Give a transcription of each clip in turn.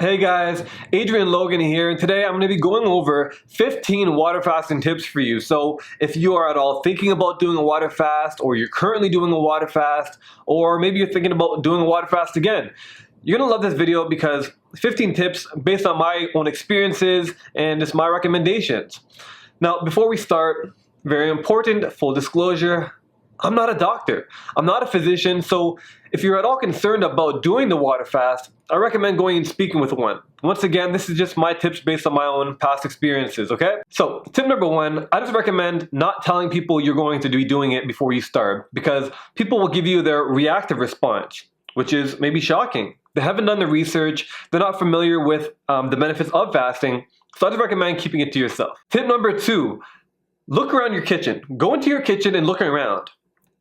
Hey guys, Adrian Logan here, and today I'm going to be going over 15 water fasting tips for you. So if you are at all thinking about doing a water fast, or you're currently doing a water fast, or maybe you're thinking about doing a water fast again, you're going to love this video because 15 tips based on my own experiences and just my recommendations. Now, before we start, very important, full disclosure, I'm not a doctor. I'm not a physician, so if you're at all concerned about doing the water fast, I recommend going and speaking with one. Once again, this is just my tips based on my own past experiences, okay? So, tip number one, I just recommend not telling people you're going to be doing it before you start, because people will give you their reactive response, which is maybe shocking. They haven't done the research, they're not familiar with the benefits of fasting, so I just recommend keeping it to yourself. Tip number two, look around your kitchen. Go into your kitchen and look around.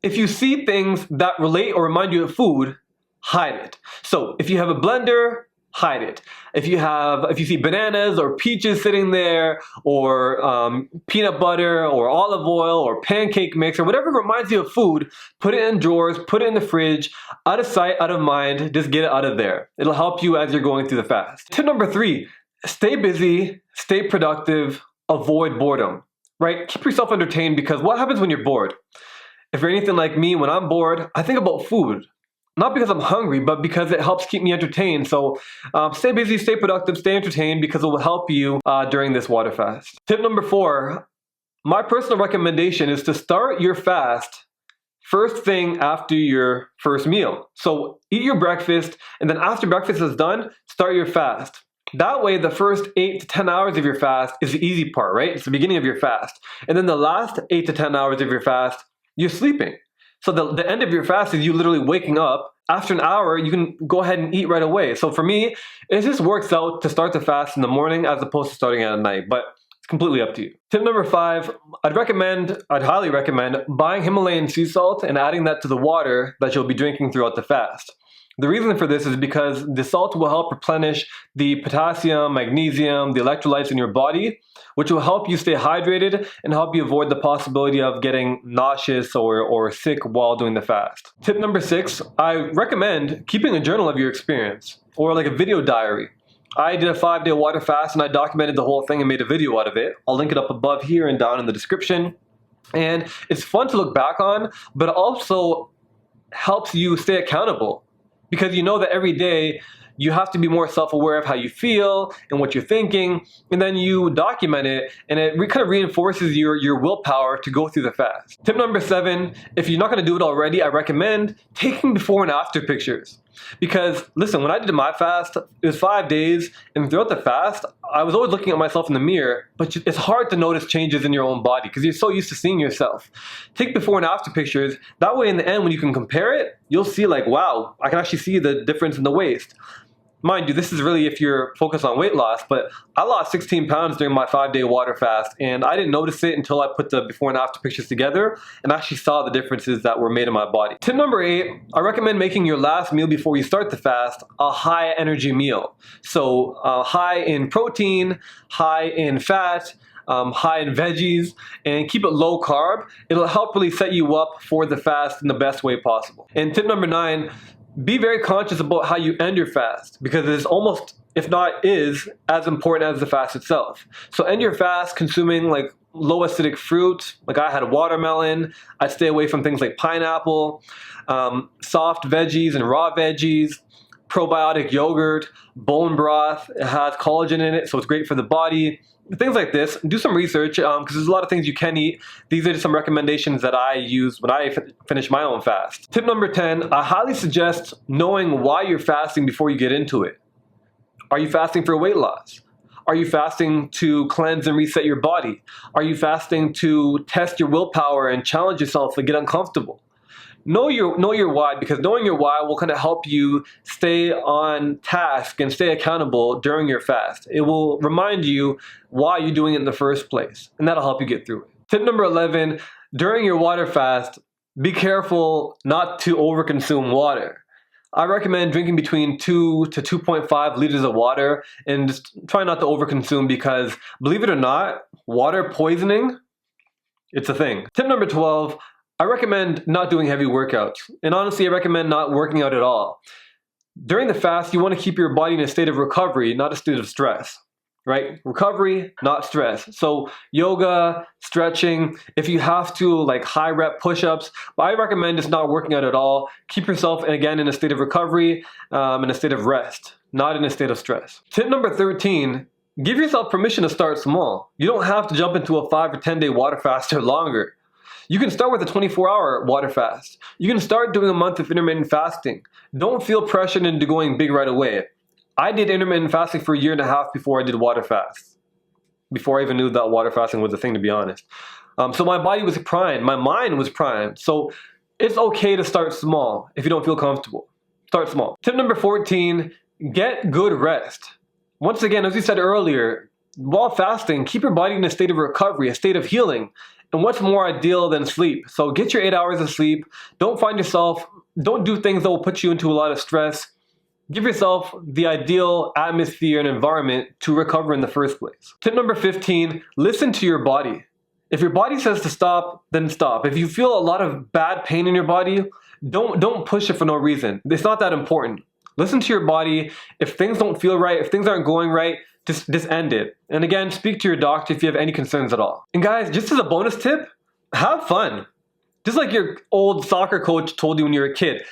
If you see things that relate or remind you of food, hide it. So if you have a blender, hide it. If you see bananas or peaches sitting there, or peanut butter or olive oil or pancake mix or whatever reminds you of food, put it in drawers, put it in the fridge, out of sight, out of mind, just get it out of there. It'll help you as you're going through the fast. Tip number three, stay busy, stay productive, avoid boredom, right? Keep yourself entertained, because what happens when you're bored? If you're anything like me, when I'm bored, I think about food. Not because I'm hungry, but because it helps keep me entertained. So stay busy, stay productive, stay entertained, because it will help you during this water fast. Tip number four, my personal recommendation is to start your fast first thing after your first meal. So eat your breakfast, and then after breakfast is done, start your fast. That way, the first 8 to 10 hours of your fast is the easy part, right? It's the beginning of your fast. And then the last 8 to 10 hours of your fast, you're sleeping. So the end of your fast is you literally waking up. After an hour, you can go ahead and eat right away. So for me, it just works out to start the fast in the morning as opposed to starting at night, but it's completely up to you. Tip number five, I'd highly recommend buying Himalayan sea salt and adding that to the water that you'll be drinking throughout the fast. The reason for this is because the salt will help replenish the potassium, magnesium, the electrolytes in your body, which will help you stay hydrated and help you avoid the possibility of getting nauseous or sick while doing the fast. Tip number six, I recommend keeping a journal of your experience, or like a video diary. I did a 5-day water fast and I documented the whole thing and made a video out of it. I'll link it up above here and down in the description. And it's fun to look back on, but it also helps you stay accountable. Because you know that every day you have to be more self-aware of how you feel and what you're thinking, and then you document it, and it kind of reinforces your willpower to go through the fast. Tip number seven, if you're not going to do it already, I recommend taking before and after pictures. Because listen, when I did my fast, it was 5 days, and throughout the fast, I was always looking at myself in the mirror, but it's hard to notice changes in your own body because you're so used to seeing yourself. Take before and after pictures. That way in the end, when you can compare it, you'll see like, wow, I can actually see the difference in the waist. Mind you, this is really if you're focused on weight loss, but I lost 16 pounds during my 5-day water fast, and I didn't notice it until I put the before and after pictures together and actually saw the differences that were made in my body. Tip number 8, I recommend making your last meal before you start the fast a high energy meal. So high in protein, high in fat, high in veggies, and keep it low carb. It'll help really set you up for the fast in the best way possible. And tip number 9, be very conscious about how you end your fast, because it is almost, if not is, as important as the fast itself. So end your fast consuming like low acidic fruit. Like I had watermelon. I'd stay away from things like pineapple, soft veggies and raw veggies, probiotic yogurt, bone broth. It has collagen in it, so it's great for the body. Things like this. Do some research, because there's a lot of things you can eat. These are just some recommendations that I use when I finish my own fast. Tip number 10, I highly suggest knowing why you're fasting before you get into it. Are you fasting for weight loss? Are you fasting to cleanse and reset your body? Are you fasting to test your willpower and challenge yourself and get uncomfortable? Know your why, because knowing your why will kind of help you stay on task and stay accountable during your fast. It will remind you why you're doing it in the first place, and that'll help you get through it. Tip number 11, during your water fast, be careful not to overconsume water. I recommend drinking between 2 to 2.5 liters of water, and just try not to overconsume, because believe it or not, water poisoning, it's a thing. Tip number 12, I recommend not doing heavy workouts. And honestly, I recommend not working out at all. During the fast, you want to keep your body in a state of recovery, not a state of stress. Right? Recovery, not stress. So yoga, stretching, if you have to, like high rep push-ups, but I recommend just not working out at all. Keep yourself, again, in a state of recovery, in a state of rest, not in a state of stress. Tip number 13, give yourself permission to start small. You don't have to jump into a 5 or 10 day water fast or longer. You can start with a 24-hour water fast. You can start doing a month of intermittent fasting. Don't feel pressured into going big right away. I did intermittent fasting for a year and a half before I did water fasts. Before I even knew that water fasting was a thing, to be honest. So my body was primed, my mind was primed. So it's okay to start small if you don't feel comfortable. Start small. Tip number 14, get good rest. Once again, as we said earlier, while fasting, keep your body in a state of recovery, a state of healing. And what's more ideal than sleep? So get your 8 hours of sleep. Don't do things that will put you into a lot of stress. Give yourself the ideal atmosphere and environment to recover in the first place. Tip number 15, listen to your body. If your body says to stop, then stop. If you feel a lot of bad pain in your body, don't push it for no reason. It's not that important. Listen to your body. If things don't feel right, if things aren't going right, just end it. And again, speak to your doctor if you have any concerns at all. And guys, just as a bonus tip, have fun. Just like your old soccer coach told you when you were a kid.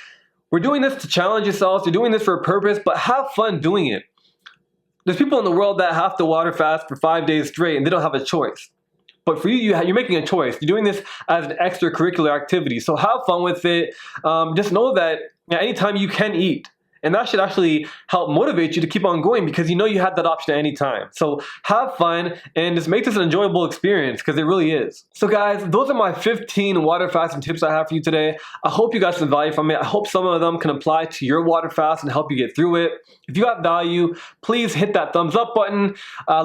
We're doing this to challenge yourselves. You're doing this for a purpose, but have fun doing it. There's people in the world that have to water fast for 5 days straight and they don't have a choice. But for you, you're making a choice. You're doing this as an extracurricular activity. So have fun with it. Just know that anytime you can eat. And that should actually help motivate you to keep on going because you know you had that option at any time. So have fun and just make this an enjoyable experience because it really is. So guys, those are my 15 water fasting tips I have for you today. I hope you got some value from it. I hope some of them can apply to your water fast and help you get through it. If you got value, please hit that thumbs up button.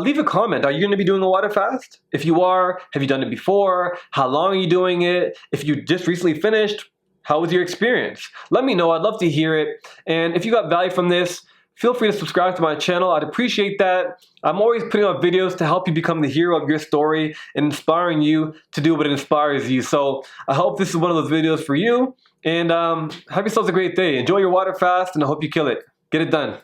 Leave a comment. Are you going to be doing a water fast? If you are, have you done it before? How long are you doing it? If you just recently finished, how was your experience? Let me know. I'd love to hear it. And if you got value from this, feel free to subscribe to my channel. I'd appreciate that. I'm always putting out videos to help you become the hero of your story and inspiring you to do what inspires you. So I hope this is one of those videos for you. And have yourselves a great day. Enjoy your water fast, and I hope you kill it. Get it done.